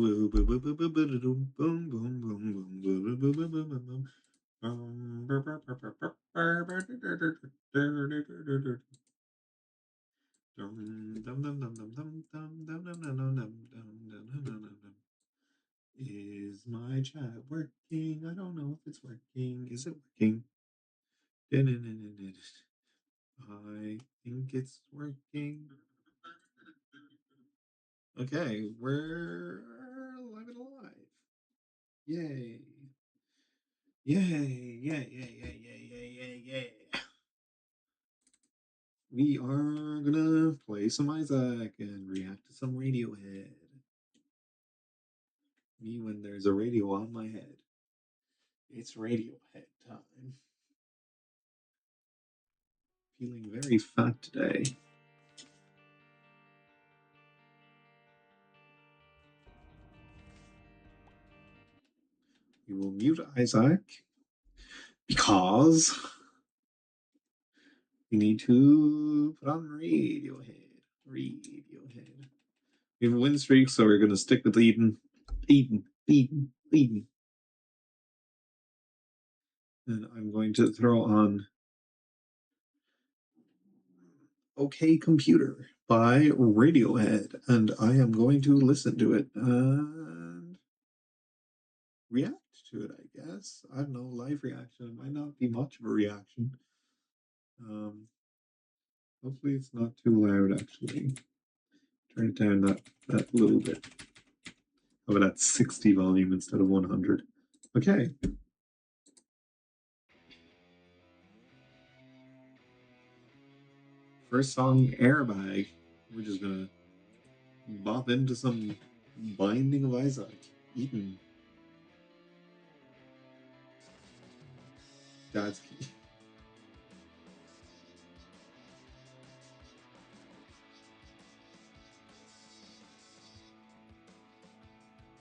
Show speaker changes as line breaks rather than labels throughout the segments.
Is my chat working? I don't know if it's working. Is it working? I think it's working. Okay, we're live and alive. Yay. Yay. Yay. We are gonna play some Isaac and react to some Radiohead. Me when there's a radio on my head. It's Radiohead time. Feeling very fat today. We will mute Isaac because we need to put on Radiohead. We have a win streak, so we're going to stick with Eden. And I'm going to throw on OK Computer by Radiohead, and I am going to listen to it and react to it, I guess. I don't know, live reaction. It might not be much of a reaction. Hopefully it's not too loud, actually. Turn it down that little bit. How about at 60 volume instead of 100? Okay. First song, Airbag. We're just gonna bop into some Binding of Isaac. Eden. Dad's key.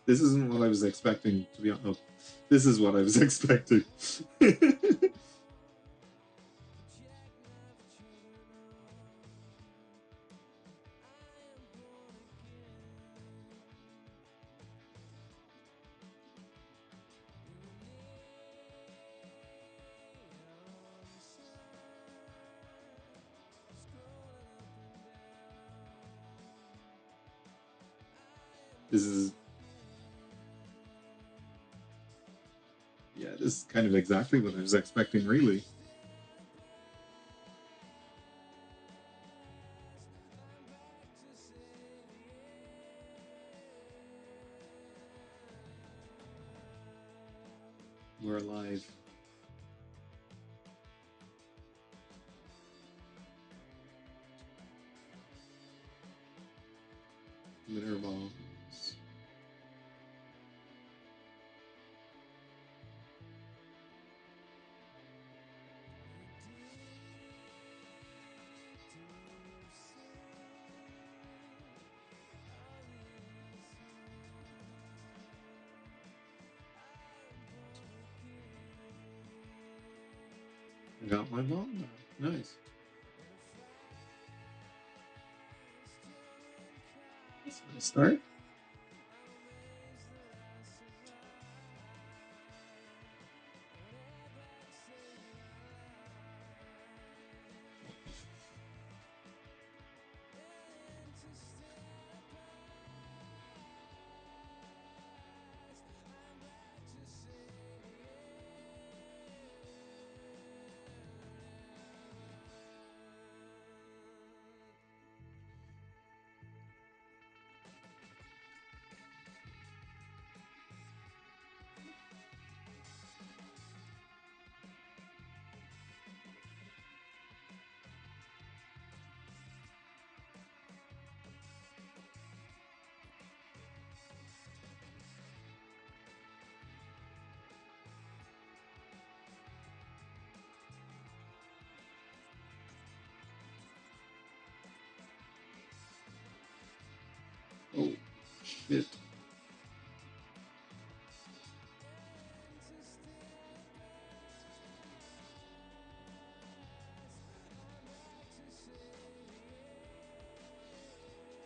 This isn't what I was expecting, to be honest. This is what I was expecting. This is... Yeah, this is kind of exactly what I was expecting, really. We're alive. Glitter bombs. I got my bomb now. Nice. That's a nice start. Oh, shit.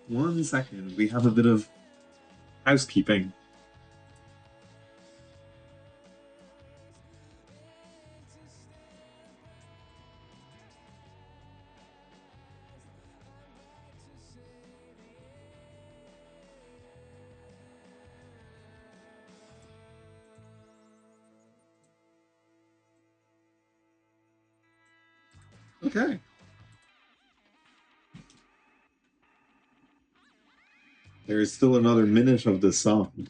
One second, we have a bit of Housekeeping. Okay. There is still another minute of this song.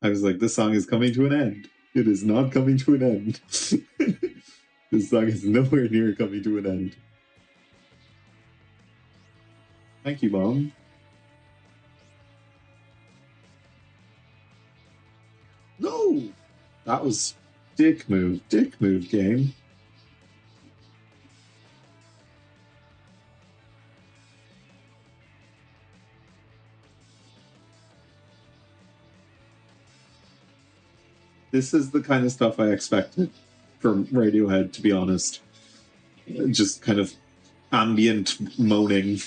I was like, this song is coming to an end. It is not coming to an end. This song is nowhere near coming to an end. Thank you, Mom. No! That was dick move. Dick move, game. This is the kind of stuff I expected from Radiohead, to be honest. Just kind of ambient moaning.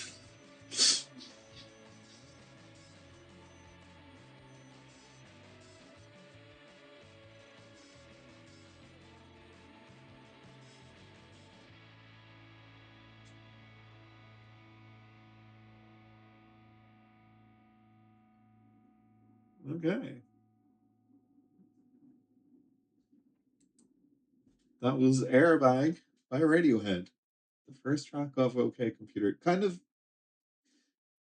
Okay. That was Airbag by Radiohead. The first track of OK Computer. Kind of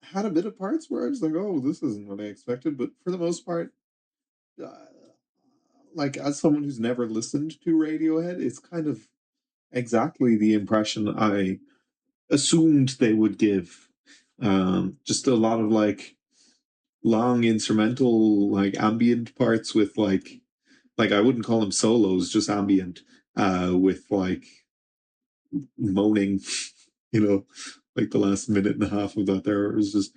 had a bit of parts where I was like, oh, this isn't what I expected. But for the most part, uh, like as someone who's never listened to Radiohead, it's kind of exactly the impression I assumed they would give. Just a lot of like long instrumental, like ambient parts with like I wouldn't call them solos, just ambient, with like moaning, you know, like the last minute and a half of that there was just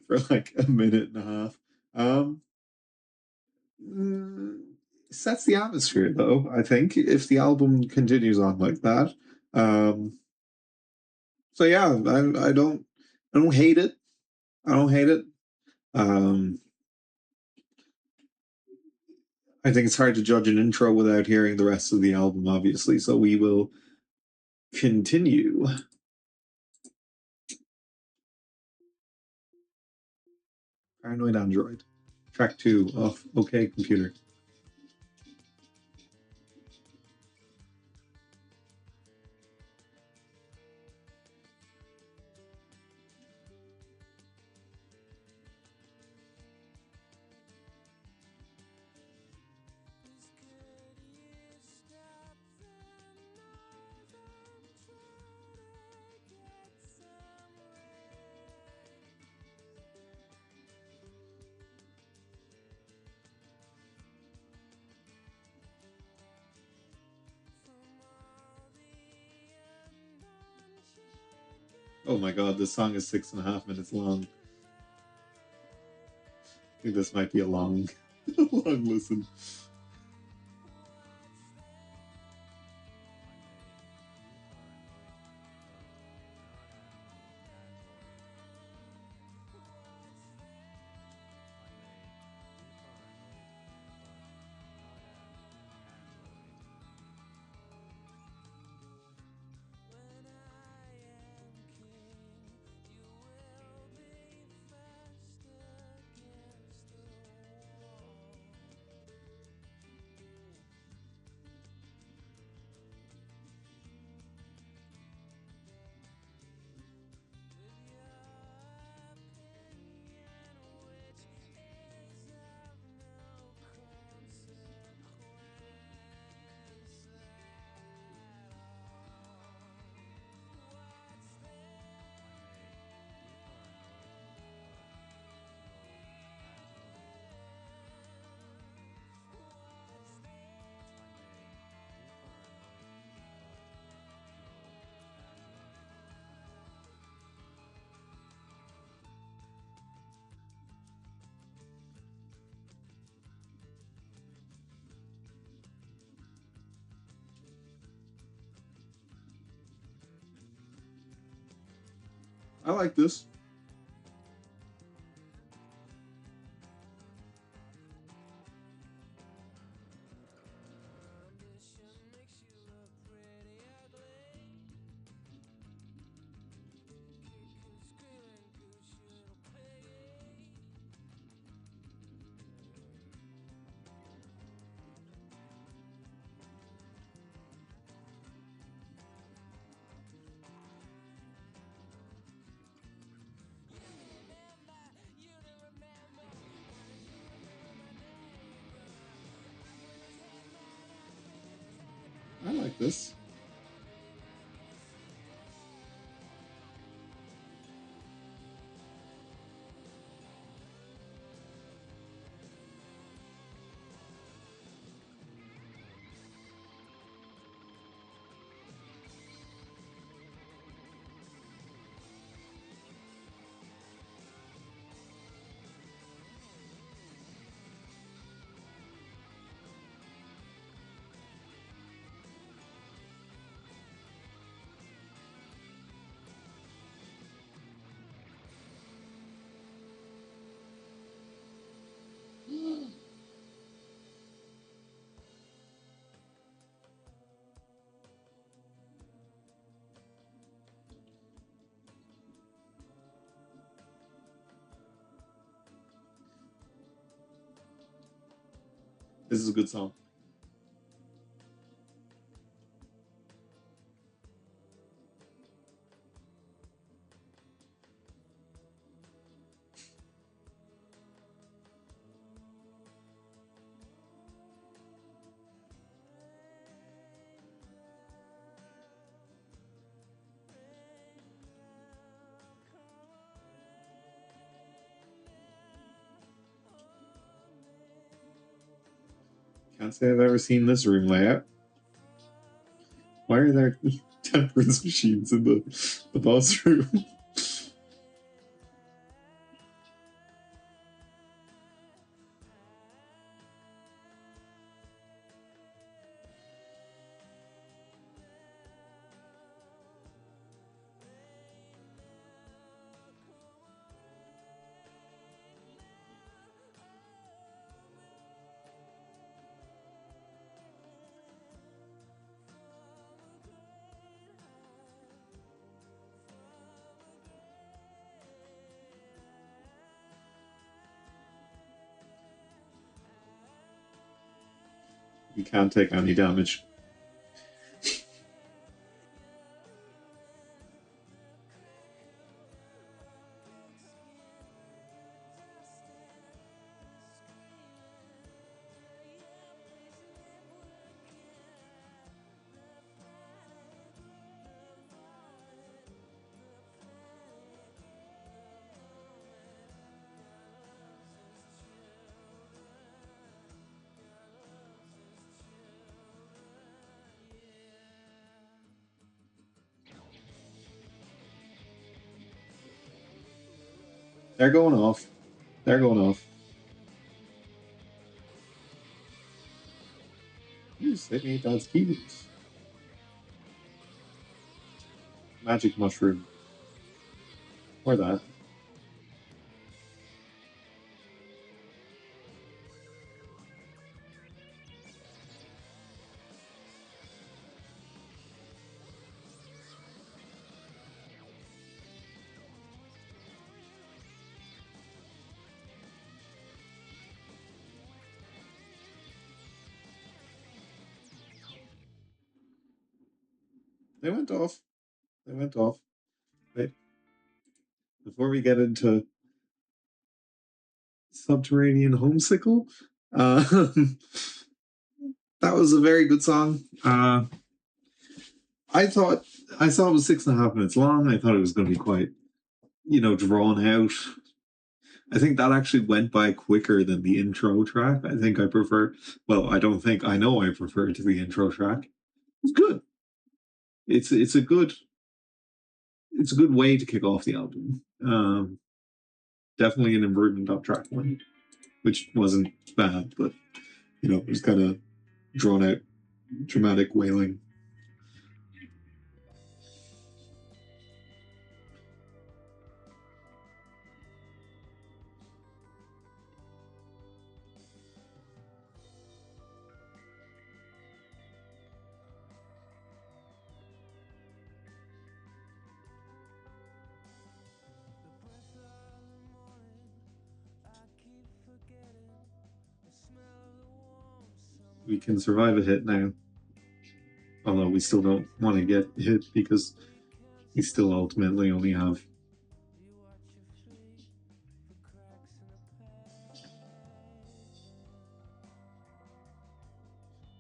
for like a minute and a half. Um, mm, Sets the atmosphere though, I think, if the album continues on like that. Um, so yeah, I don't hate it. I don't hate it. Um, I think it's hard to judge an intro without hearing the rest of the album, obviously. So we will continue. Paranoid Android. Track 2 of OK Computer. Oh my god, this song is 6.5 minutes long. I think this might be a long, long listen. I like this. I like this. This is a good song. Can't say I've ever seen this room layout. Why are there temperance machines in the boss room? You can't take any damage. They're going off. They're going off. You just hit me, God's keys. Magic mushroom. Or that. They went off. They went off. Wait. Before we get into Subterranean Homesickle, uh, that was a very good song. I thought I saw it was 6.5 minutes long. I thought it was going to be quite, drawn out. I think that actually went by quicker than the intro track. I think I prefer. Well, I don't think I know I prefer to the intro track. It's good. It's a good way to kick off the album. Definitely an improvement up track one, which wasn't bad, but it was kind of drawn out, dramatic wailing. we can survive a hit now. Although we still don't want to get hit because we still ultimately only have.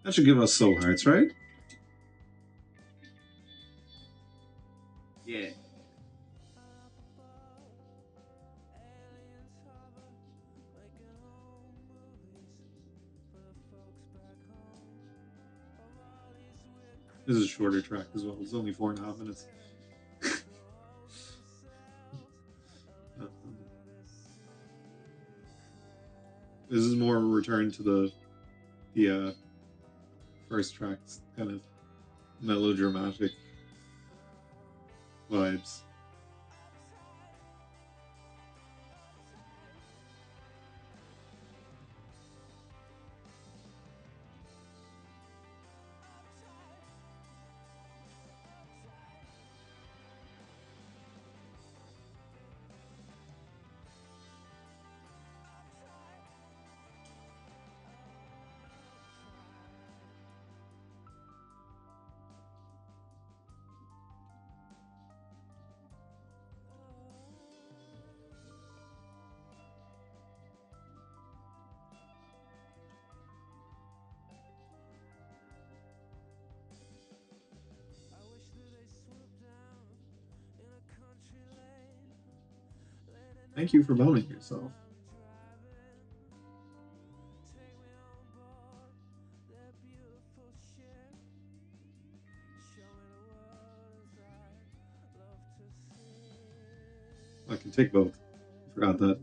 That should give us soul hearts, right? Yeah. This is a shorter track as well. It's only 4.5 minutes. This is more a return to the first track's kind of melodramatic vibes. Thank you for boning yourself. I can take both. I forgot that.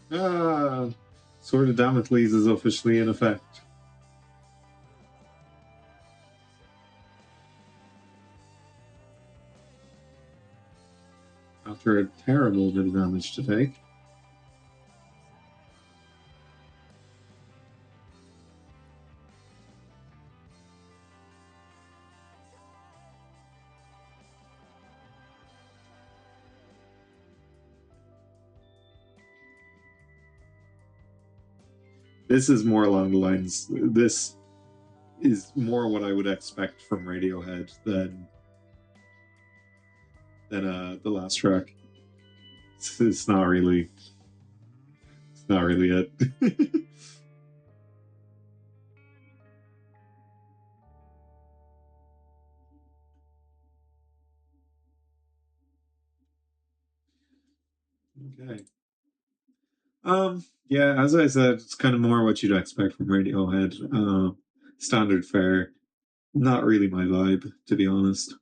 Ah, Sword of Damocles is officially in effect. After a terrible bit of damage to take. This is more along the lines. This is more what I would expect from Radiohead than the last track. It's not really. It's not really it. Okay. Yeah, as I said, it's kind of more what you'd expect from Radiohead. Standard fare. Not really my vibe, to be honest.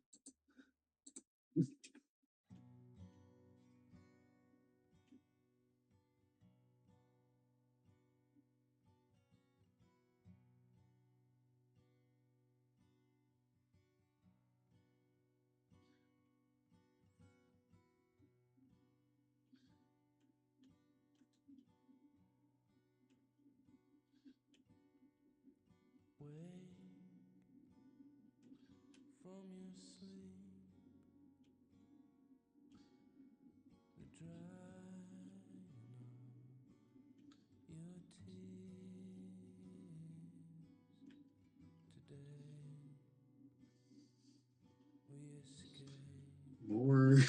More.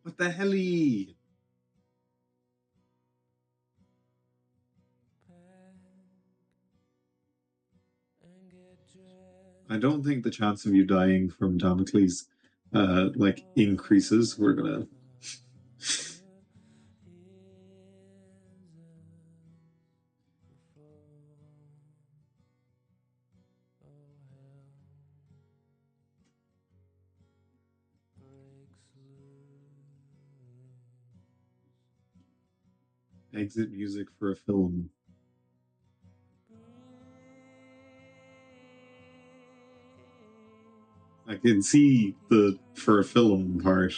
What the helly? I don't think the chance of you dying from Damocles like increases. We're gonna exit music for a film. I can see the for a film part.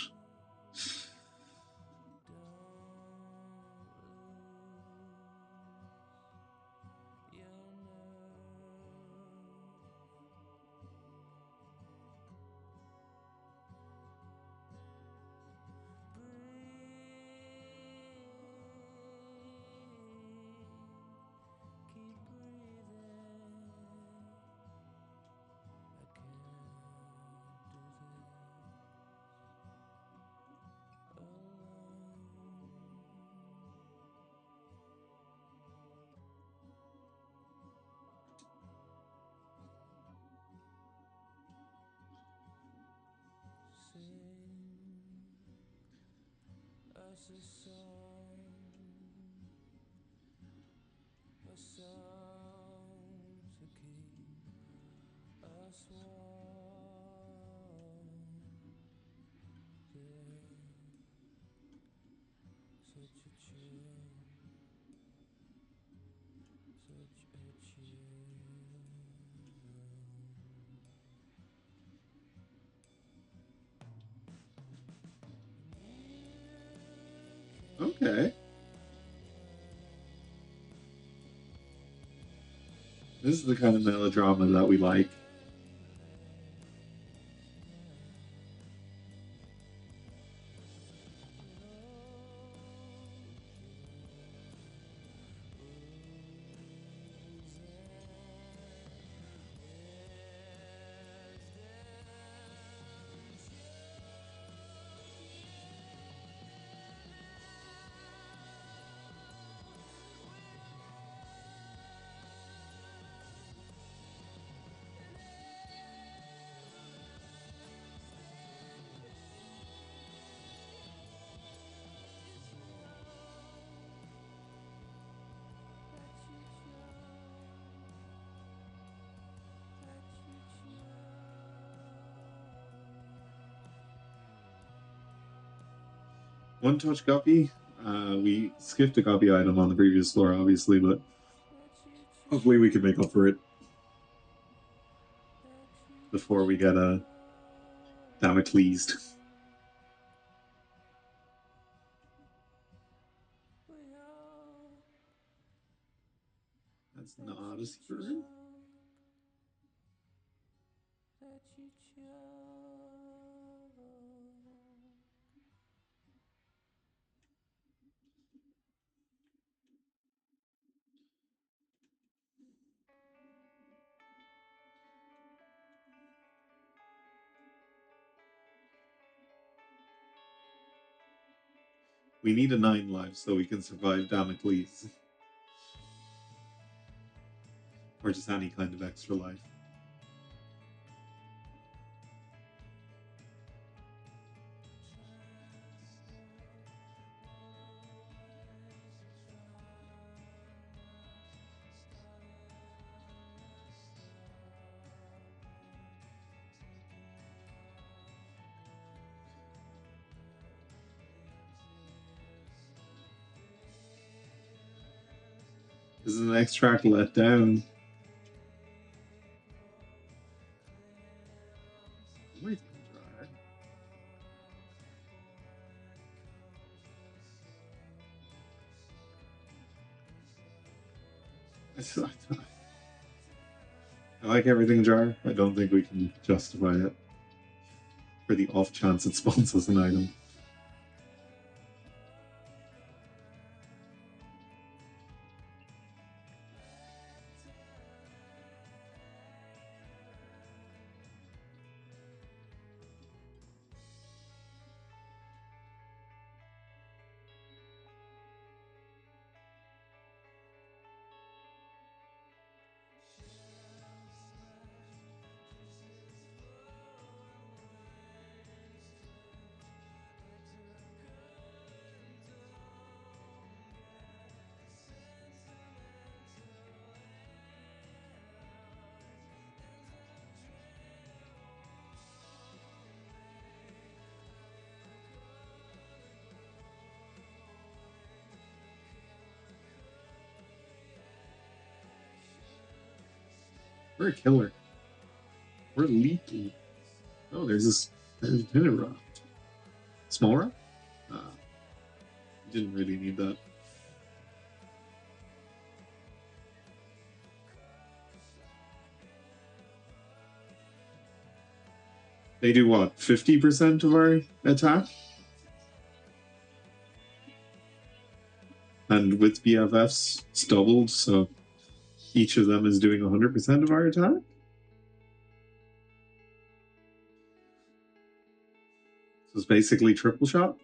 Okay. This is the kind of melodrama that we like. One touch guppy. We skipped a guppy item on the previous floor, obviously, but hopefully we can make up for it before we get a Damocles. That's not a secret. We need a 9 lives so we can survive Damocles. Or just any kind of extra life. This is an extract let down. Everything dry. I like everything jar. I don't think we can justify it for the off chance it spawns as an item. We're a killer. We're leaky. Oh, there's a minute rock. Small rock? Didn't really need that. They do what? 50% of our attack? And with BFFs, it's doubled, so each of them is doing 100% of our attack? So it's basically triple shot?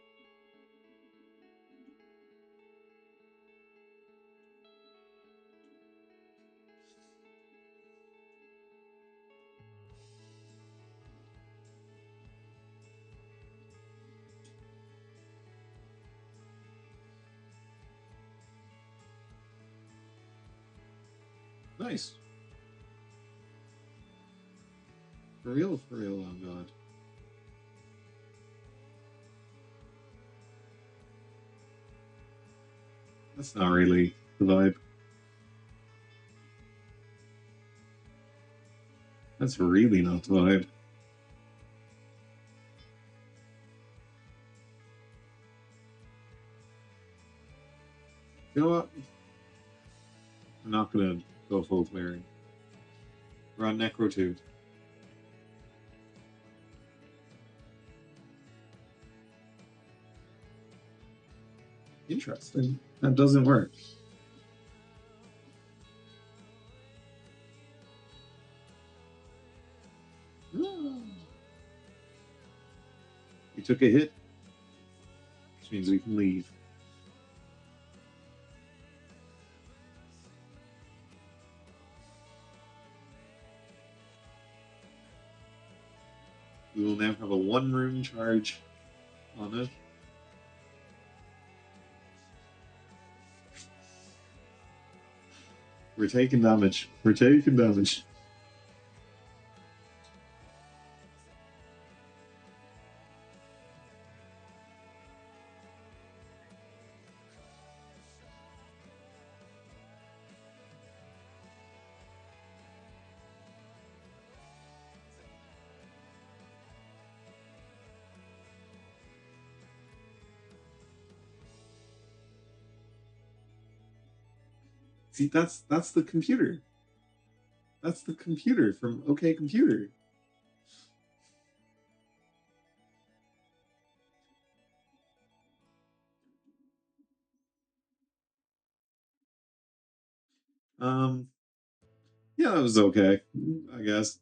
Nice. For real, oh god. That's not really the vibe. That's really not the vibe. You know what? I'm not gonna go full clearing. We're on Necro 2. Interesting. That doesn't work. We took a hit, which means we can leave. We will now have a 1-room charge on it. We're taking damage. We're taking damage. See, that's the computer. That's the computer from OK Computer. Yeah, that was okay, I guess.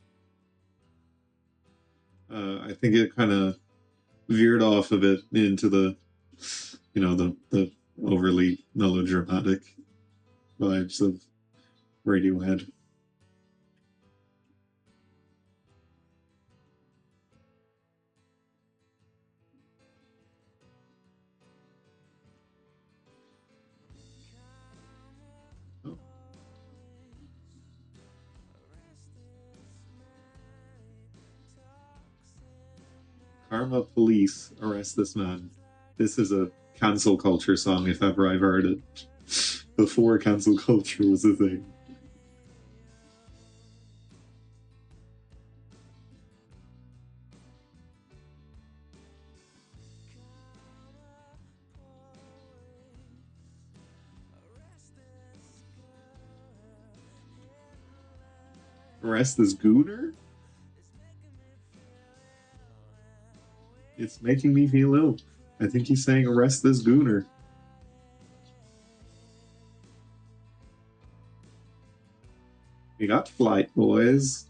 I think it kind of veered off a bit into the, the overly melodramatic vibes of Radiohead. Oh. Karma Police, arrest this man. This is a cancel culture song if ever I've heard it. Before cancel culture was a thing. Arrest this gooner? It's making me feel ill. I think he's saying arrest this gooner. We got flight, boys.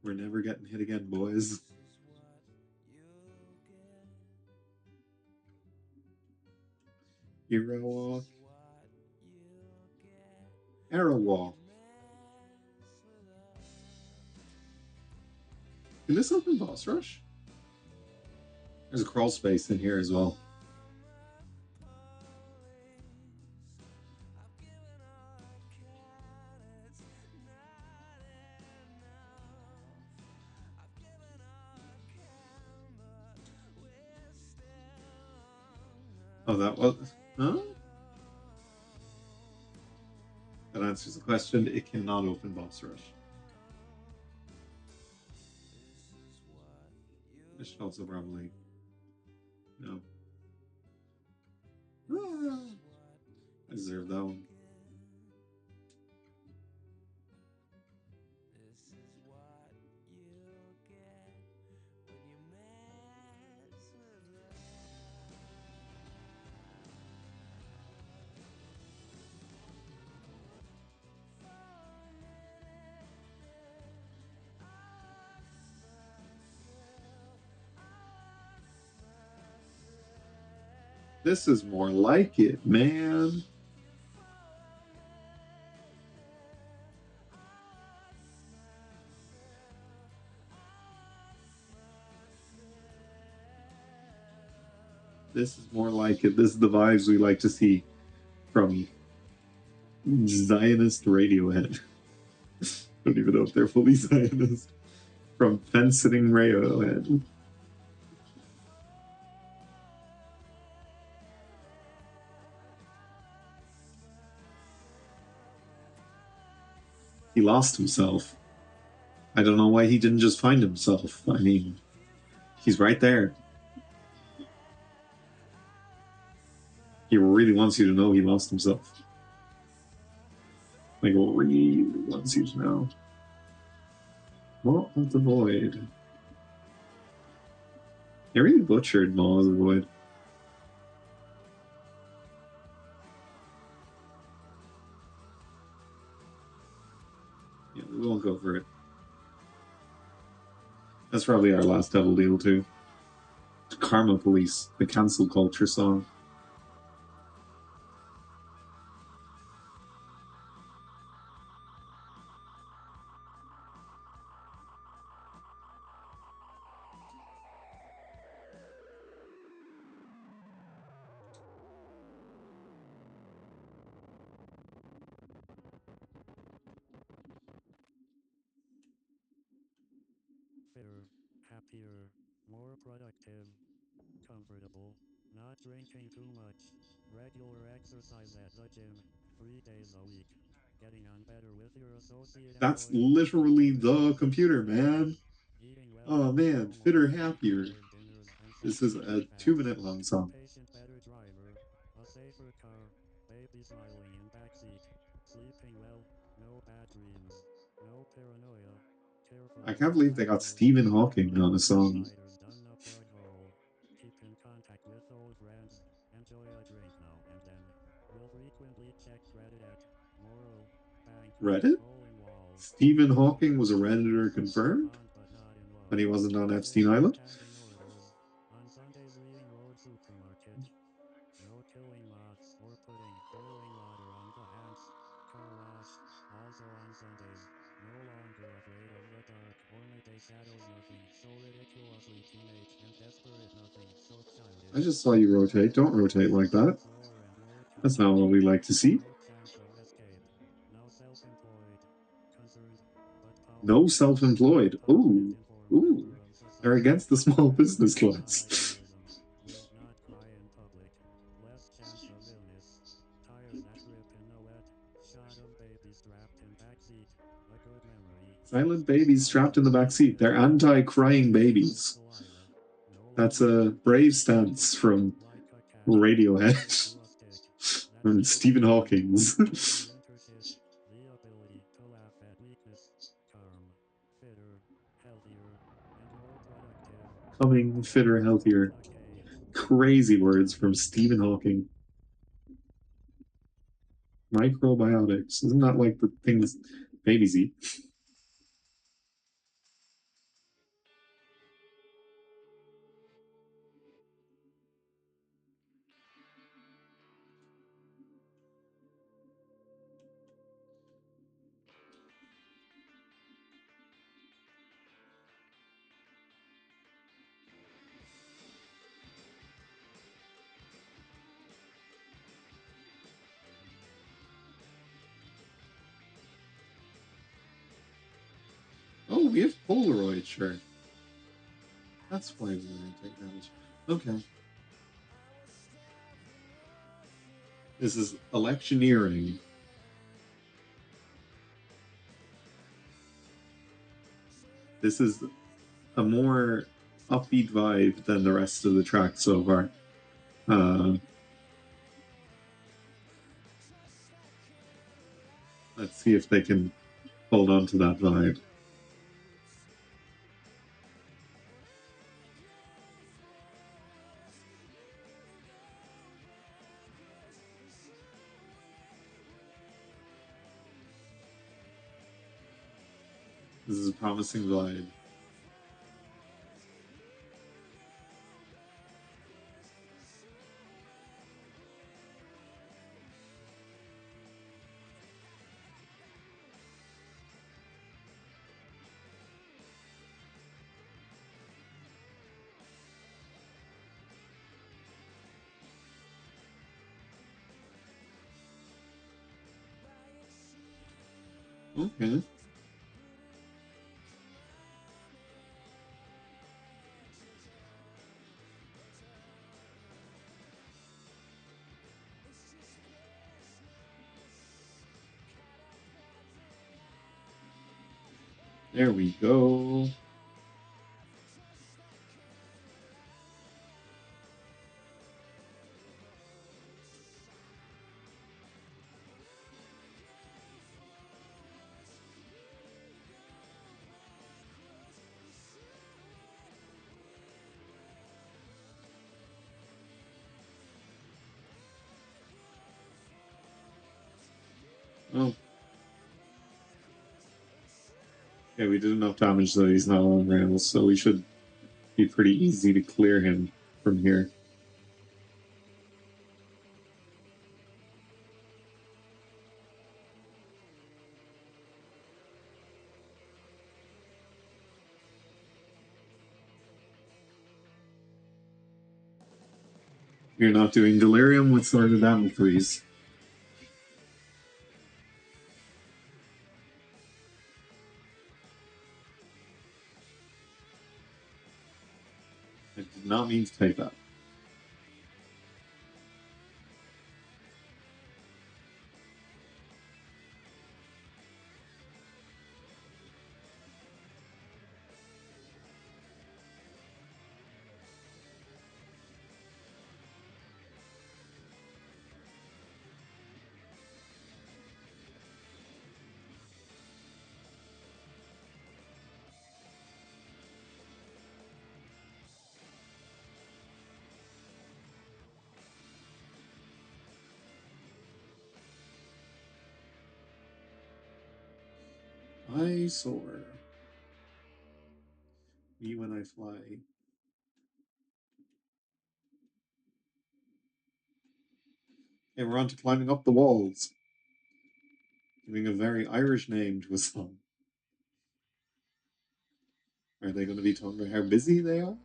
We're never getting hit again, boys. Hero walk. Arrow walk. Can this open boss rush? There's a crawl space in here as well. Oh, that was... Huh? That answers the question. It cannot open Boss Rush. I should also probably no. Ah, I deserve that one. This is more like it, man. This is more like it. This is the vibes we like to see from Zionist Radiohead. I don't even know if they're fully Zionist. From fence-sitting Radiohead. He lost himself. I don't know why he didn't just find himself. I mean, he's right there. He really wants you to know he lost himself. Like, really wants you to know. Maw of the Void. I really butchered Maw of the Void. Yeah, we won't go for it. That's probably our last Devil Deal, too. Karma Police, the cancel culture song.
Fitter, happier, more productive, comfortable, not drinking too much, regular exercise at the gym, 3 days a week, getting on better with your associate
That's
employees,
literally the
reducing
computer,
stress,
man.
eating well,
Oh, man.
no more
Fitter, happier.
pre-prepared dinners and
This is
saturated
a
fats,
2-minute long
more
song.
patient, better driver, a safer car, baby smiling in backseat, sleeping well, no bad dreams, no paranoia,
I
carefully
can't believe they got
manufactured,
Stephen Hawking on a
organic
song.
spiders done a plug hole, keep in contact with old friends, enjoy a drink now and then, will frequently check Reddit at moral, banker,
Reddit?
hole in wall,
Stephen Hawking was a
self-employed,
Redditor confirmed,
fond but not in
but he
love,
wasn't on Epstein
delivering
Island.
standing orders, on Sundays reading Road Supermarket, no killing moths or putting boiling water on the ants, car wash, also on Sundays, no longer afraid of the dark or midday shadows, nothing so ridiculously teenage and desperate, nothing so
I
childish,
just saw you rotate. Don't rotate like that.
slower and more
That's not what
calculated,
we like to see.
no chance of escape, now self-employed, concerned, but
No
powerful,
self-employed.
willpower and
Ooh,
informed
ooh.
member of
They're
society,
against the small business
passion not
class.
idealism, will not cry in public, less chance of illness, tires that grip in the wet, shot of baby strapped in backseat, a good memory,
Silent babies strapped in the
positive
back seat. They're
reinforcement,
anti-crying
no
babies.
saliva, no
That's
longer
a
tempted
brave
to eat it,
stance from
like a cat, glued
Radiohead
to a stick, that
and
little
Stephen
feeling,
Hawking's.
when the winter hit, the ability to laugh at weakness, calm, fitter, healthier, and more productive,
Coming fitter,
with
healthier.
a K.
Crazy words from Stephen Hawking. Microbiotics. Isn't that like the things babies eat? Oh, we have Polaroid, sure. That's why we're going to take damage. Okay. This is electioneering. This is a more upbeat vibe than the rest of the track so far. Let's see if they can hold on to that vibe. This is a promising vibe. Okay. There we go. Oh, okay, we did enough damage that he's not on rails, so we should be pretty easy to clear him from here. You're not doing delirium with Sword of Damocles. I did not mean to take that. I soar. Me when I fly. And we're on to climbing up the walls. Giving a very Irish name to a song. Are they going to be talking about how busy they are?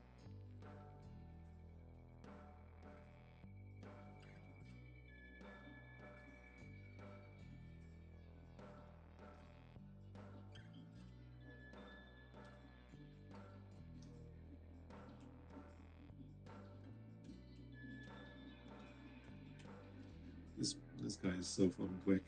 This guy is so fun quick.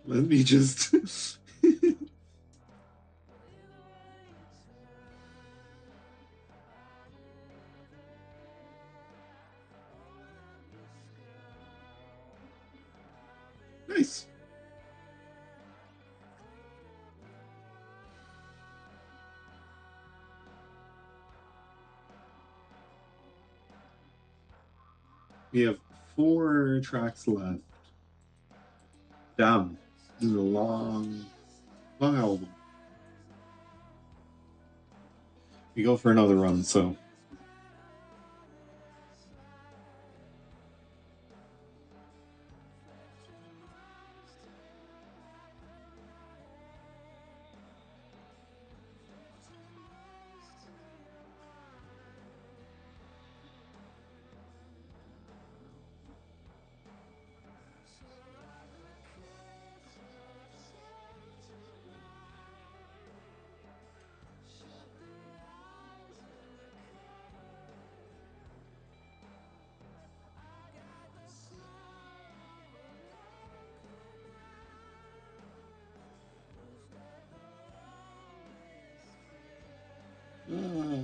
Let me just. Nice. We have 4 tracks left. Damn. This is a long album. We go for another run, so ah.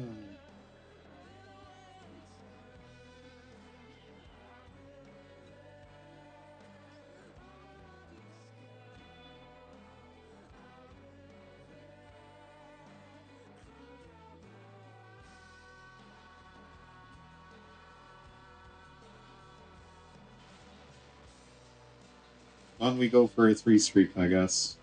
On we go for a three streak, I guess.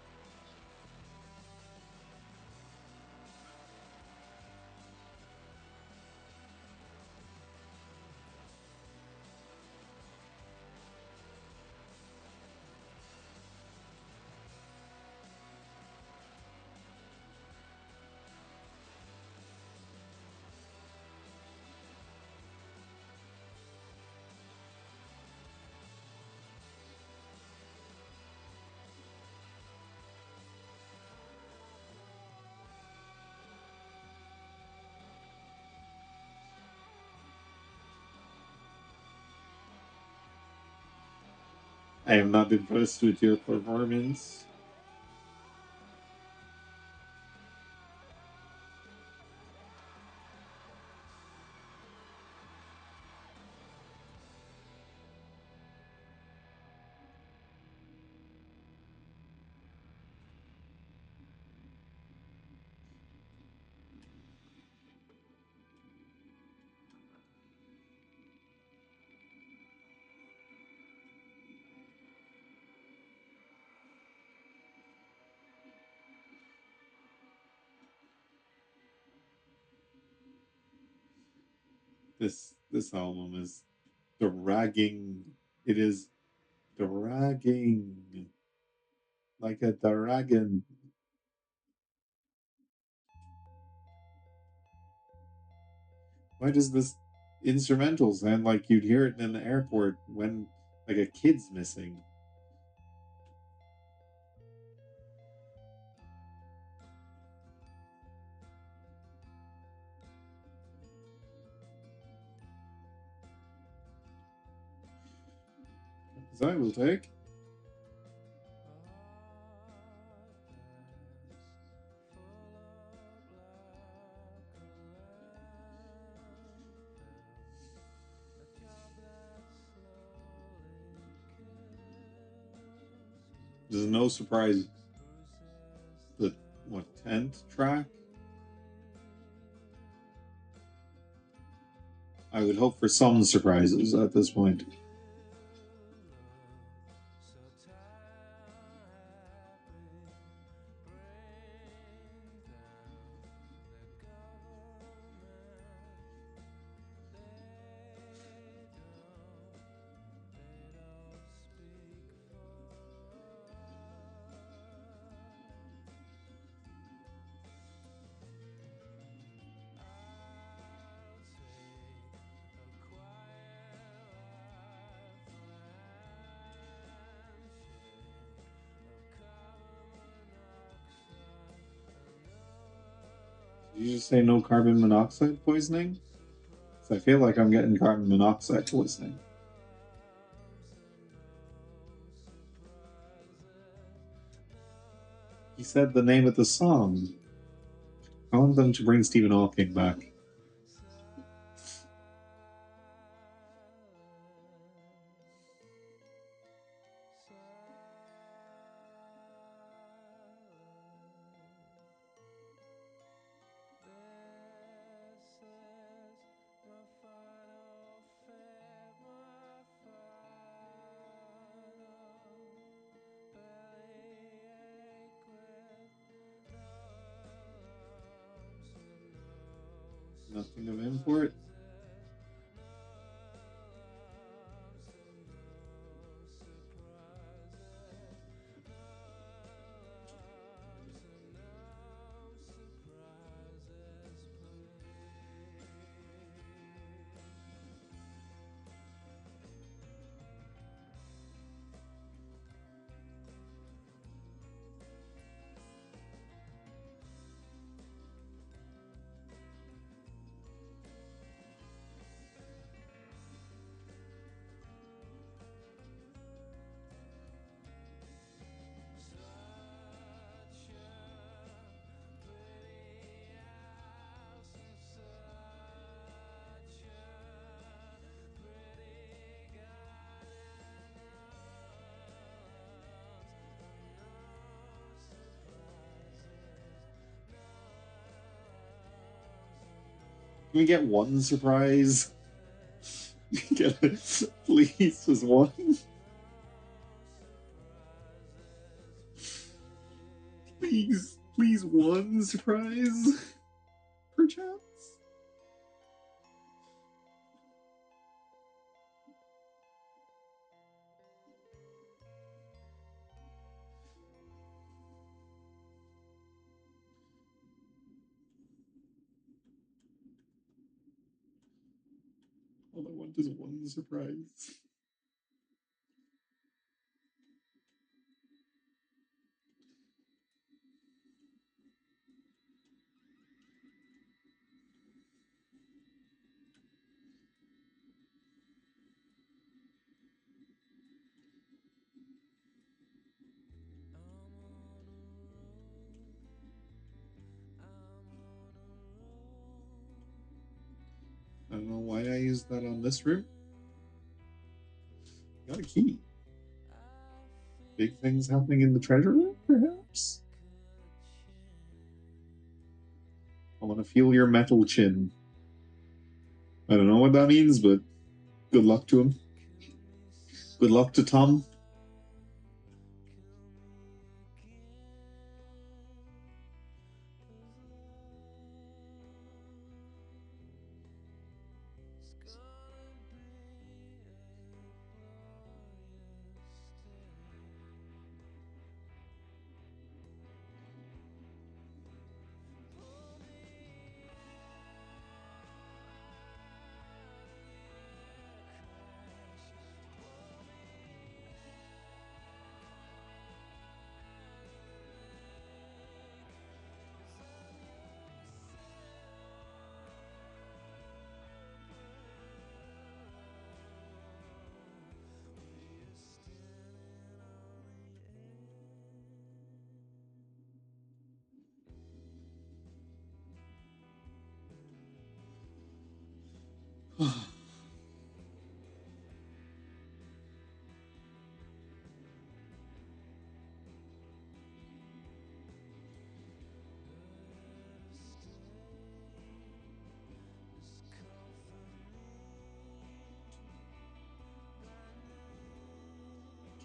I am not impressed with your performance. This album is dragging. It is dragging like a dragon. Why does this instrumental sound like you'd hear it in an airport when like a kid's missing? As I will take. There's no surprise. The what 10th track? I would hope for some surprises at this point. Did you just say no carbon monoxide poisoning? 'Cause I feel like I'm getting carbon monoxide poisoning. He said the name of the song. I want them to bring Stephen Hawking back. Nothing of import. Can we get one surprise? Get it? Please, just one. Please, please, one surprise. Perchance. All I want is one surprise. I don't know why I used that on this room. Got a key. Big things happening in the treasure room, perhaps? I want to feel your metal chin. I don't know what that means, but good luck to him. Good luck to Tom.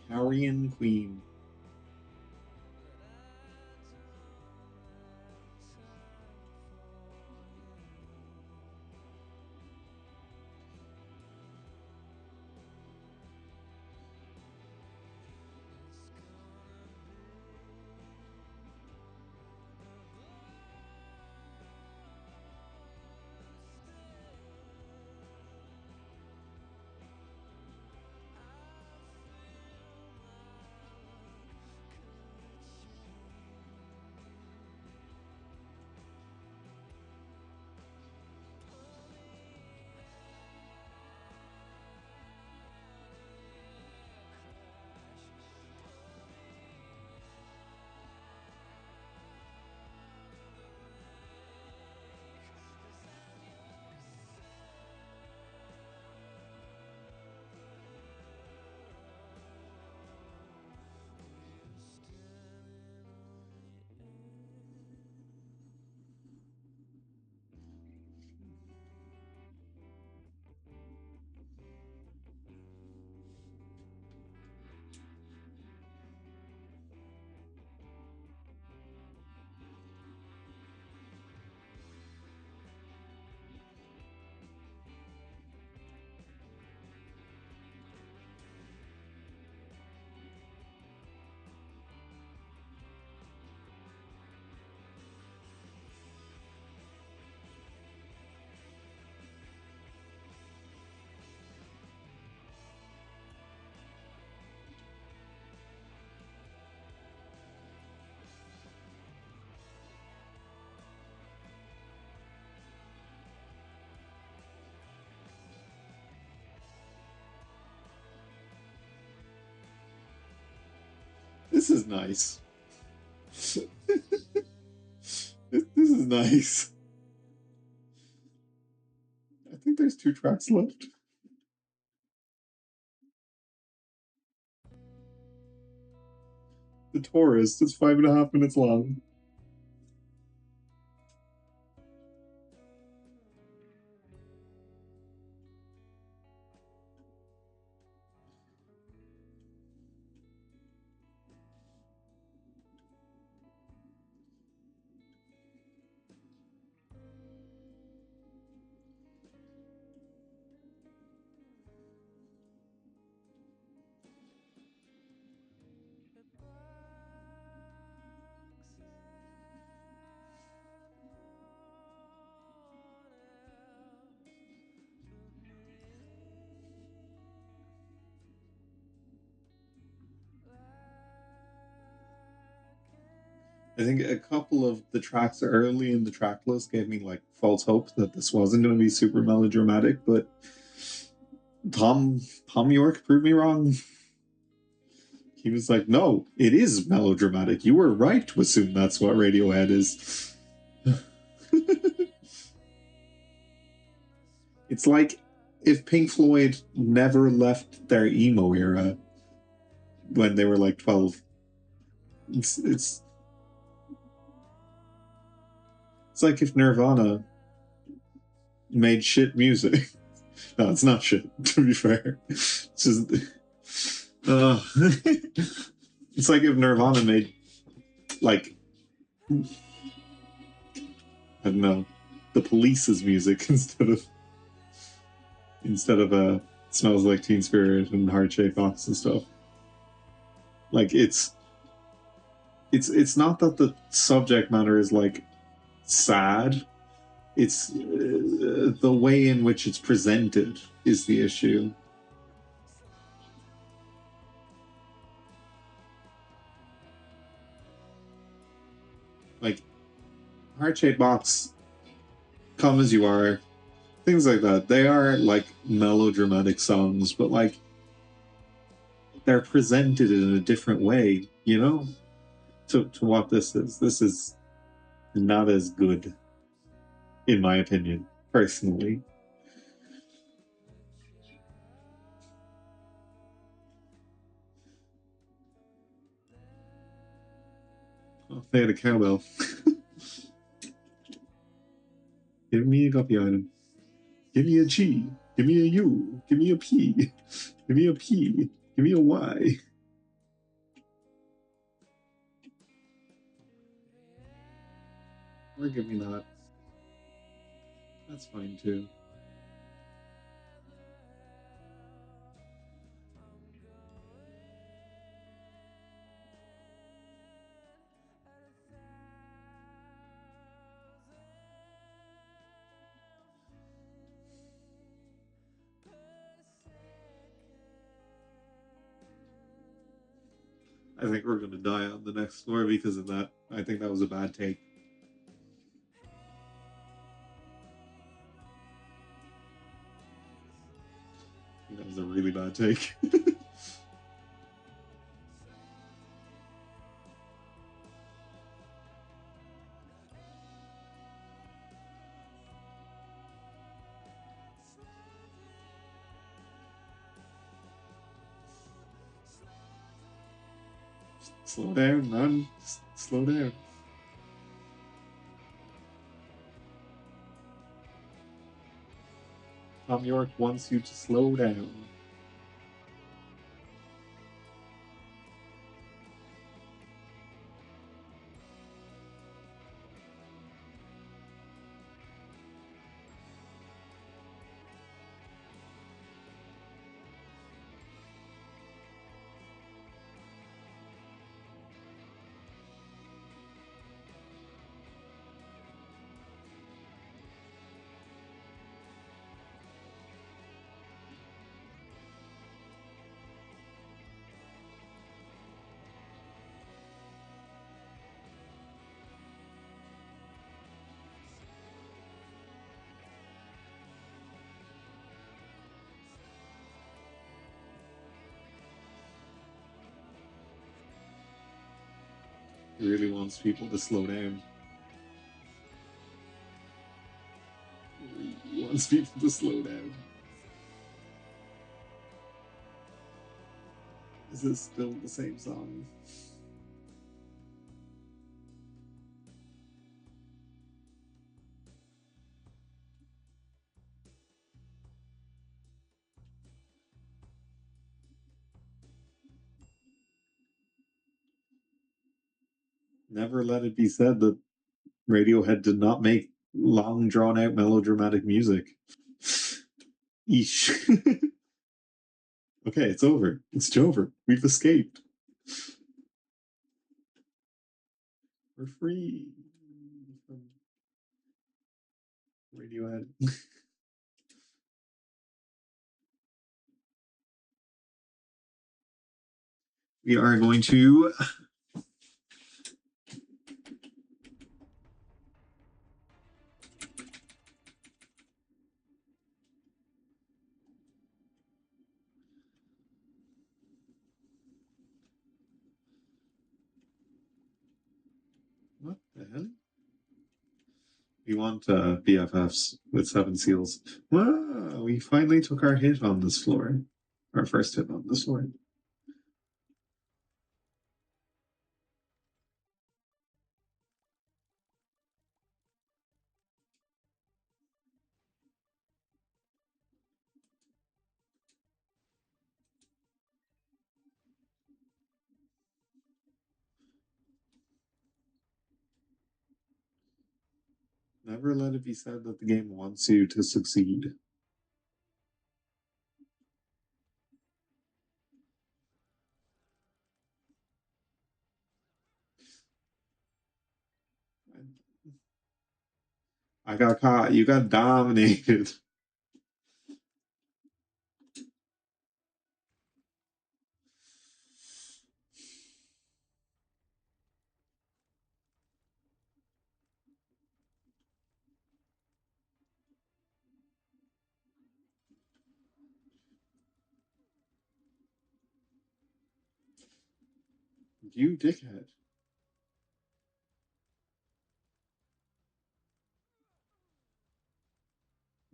Carrion Queen. This is nice. This is nice. I think there's 2 tracks left. The Tourist is 5.5 minutes long. I think a couple of the tracks early in the track list gave me like false hope that this wasn't going to be super melodramatic, but Tom York proved me wrong. He was like, "No, it is melodramatic. You were right to assume that's what Radiohead is." It's like if Pink Floyd never left their emo era when they were like 12. It's like if Nirvana made shit music. No, it's not shit, to be fair. It's just it's like if Nirvana made like I don't know, the Police's music instead of Smells Like Teen Spirit and Heart Shaped Box and stuff. Like it's not that the subject matter is like sad. It's the way in which it's presented is the issue. Like Heart Shaped Box, Come As You Are, things like that. They are like melodramatic songs, but like they're presented in a different way, you know, to what this is. This is not as good, in my opinion, personally. Oh, they had a cowbell. Give me a copy item. Give me a G. Give me a U. Give me a P. Give me a P. Give me a Y. Or give me that. That's fine too. I think we're gonna die on the next floor because of that. I think that was a bad take. That was a really bad take. Slow down, man. Slow down. Tom York wants you to slow down. He really wants people to slow down. He wants people to slow down. Is this still the same song? Never let it be said that Radiohead did not make long, drawn out, melodramatic music. Eesh. Okay, it's over. It's over. We've escaped. We're free from Radiohead. We are going to. What the hell? We want BFFs with seven seals. Wow, we finally took our hit on this floor. Our first hit on this floor. Never let it be said that the game wants you to succeed. I got caught. You got dominated. You dickhead.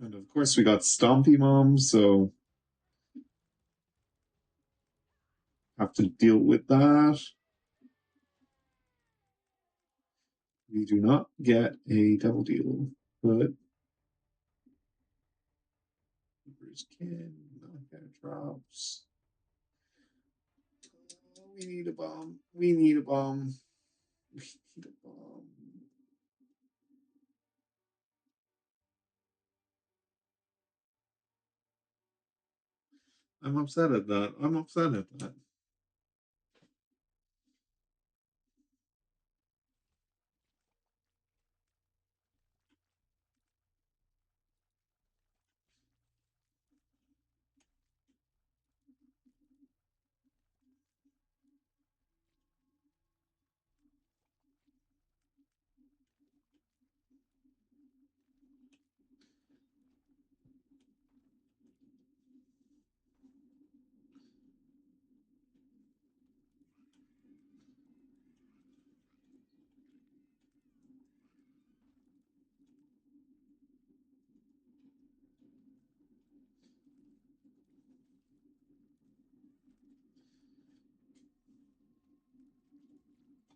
And of course, we got Stompy Mom, so have to deal with that. We do not get a double deal, but Bruce can not get drops. We need a bomb. We need a bomb. We need a bomb. I'm upset at that. I'm upset at that.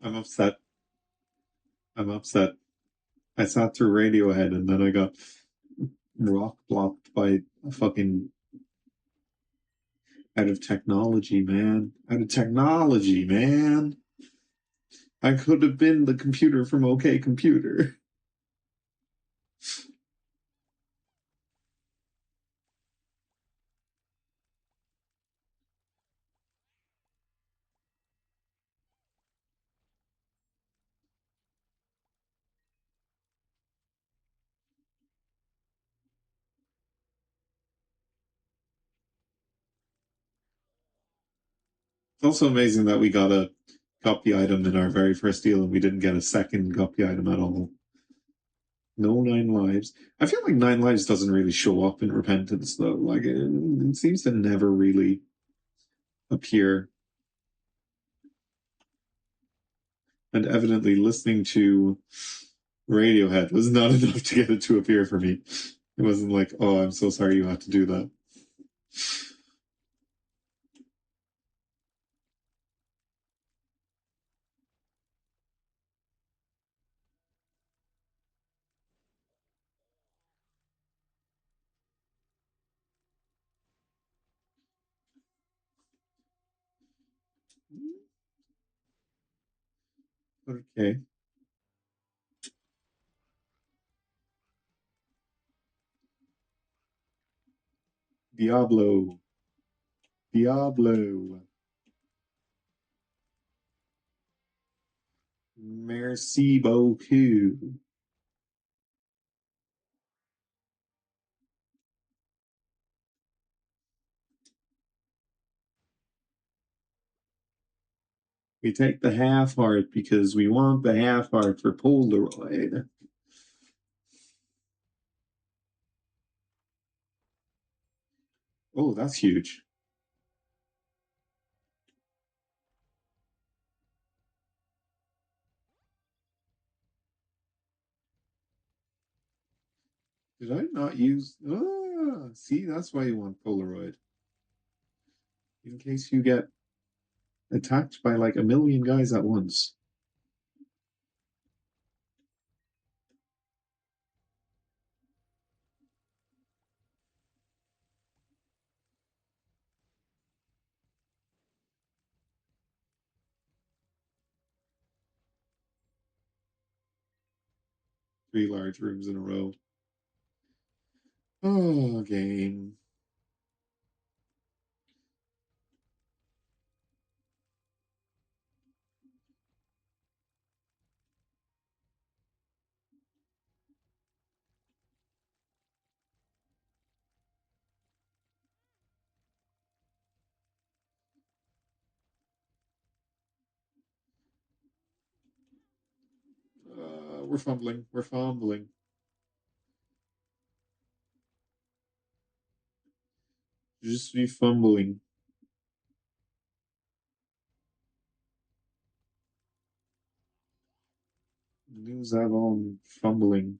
I'm upset. I'm upset. I sat through Radiohead and then I got rock blocked by a fucking out of technology, man. Out of technology, man. I could have been the computer from OK Computer. It's also amazing that we got a copy item in our very first deal and we didn't get a second copy item at all. No Nine Lives. I feel like Nine Lives doesn't really show up in Repentance though. Like it seems to never really appear. And evidently listening to Radiohead was not enough to get it to appear for me. It wasn't like, oh, I'm so sorry you had to do that. Okay. Diablo. Diablo. Merci beaucoup. We take the half heart because we want the half heart for Polaroid. Oh, that's huge. Did I not use? Ah, see, that's why you want Polaroid. In case you get attacked by like a million guys at once. 3 large rooms in a row. Oh, game. We're fumbling. We're fumbling. Just be fumbling. Nous avons fumbling.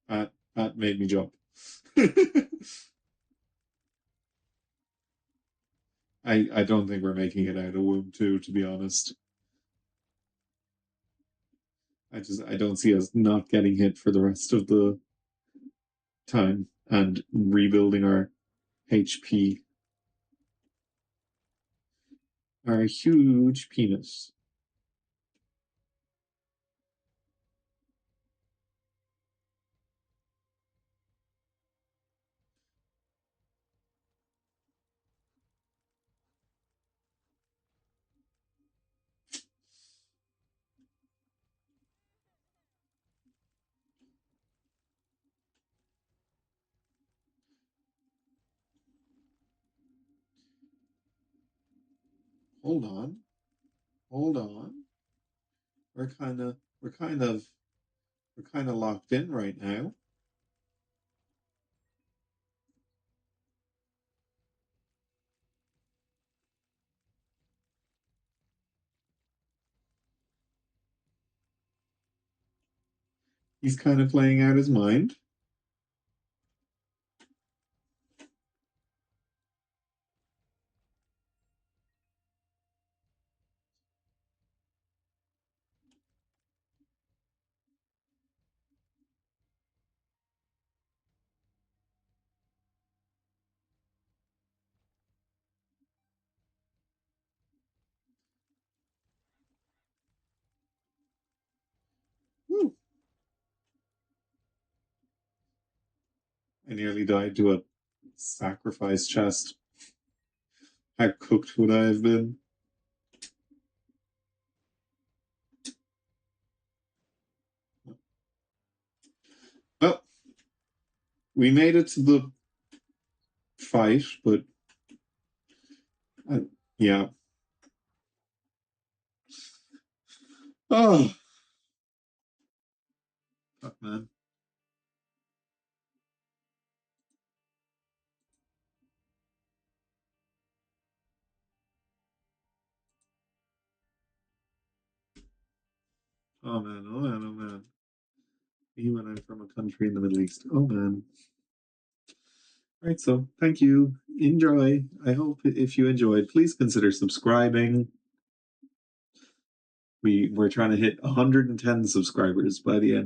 That made me jump. I don't think we're making it out of womb two, to be honest. I don't see us not getting hit for the rest of the time and rebuilding our HP. Our huge penis. Hold on. Hold on. We're kind of we're kind of we're kind of locked in right now. He's kind of playing out his mind. Woo. I nearly died to a sacrifice chest. How cooked would I have been? Well, we made it to the fight, but uh, yeah. Oh, fuck, man. Oh man, oh man, oh man. Even I'm from a country in the Middle East. Oh man. All right, so thank you. Enjoy. I hope if you enjoyed, please consider subscribing. We're trying to hit 110 subscribers by the end